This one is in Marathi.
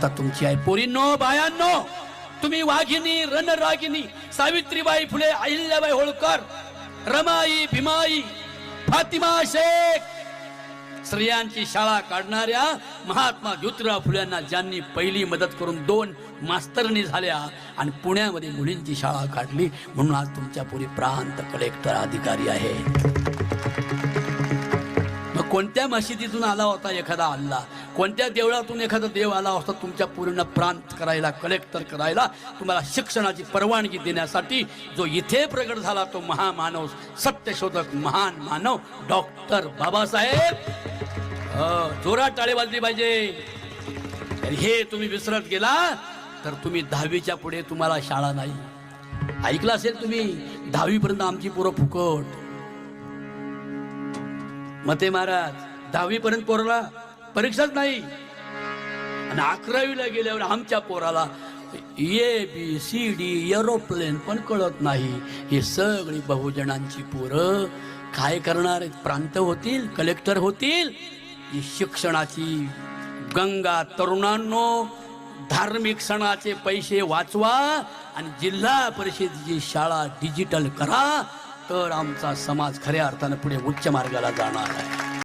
अवस्था तुमची आहे. पोरींनो, बायांनो, तुम्ही वाघिणी, रणरागिणी, सावित्रीबाई फुले, अहिल्याबाई होळकर, रमाई, भीमाई, फातिमा शेख, स्त्रियांची शाळा काढणाऱ्या महात्मा ज्योतिराव फुल्यांना ज्यांनी पहिली मदत करून 2 मास्तरणी झाल्या आणि पुण्यामध्ये मुलींची शाळा काढली, म्हणून आज तुमच्या पुरी प्रांत कलेक्टर अधिकारी आहे. मग कोणत्या मशिदीतून आला होता एखादा अल्लाह, कोणत्या देवळातून एखादा देव आला होता तुमच्या पूर्ण प्रांत करायला, कलेक्टर करायला, तुम्हाला शिक्षणाची परवानगी देण्यासाठी? जो इथे प्रगट झाला तो महामानव, सत्यशोधक, महान मानव डॉक्टर बाबासाहेब. जोरात टाळी वाजली पाहिजे. हे तुम्ही विसरत गेला तर तुम्ही 10वीच्या पुढे तुम्हाला शाळा नाही. ऐकलं असेल तुम्ही, 10वी पर्यंत आमची पोरं फुकट. मते महाराज, 10वी पर्यंत पोराला परीक्षाच नाही, आणि 11वीला गेल्यावर आमच्या पोराला ABCD एरोप्लेन पण कळत नाही. हे सगळी बहुजनांची पोरं काय करणार आहेत? प्रांत होतील, कलेक्टर होतील. ही शिक्षणाची गंगा तरुणांनो, धार्मिक सणाचे पैसे वाचवा आणि जिल्हा परिषदेची शाळा डिजिटल करा, तर आमचा समाज खऱ्या अर्थानं पुढे उच्च मार्गाला जाणार आहे.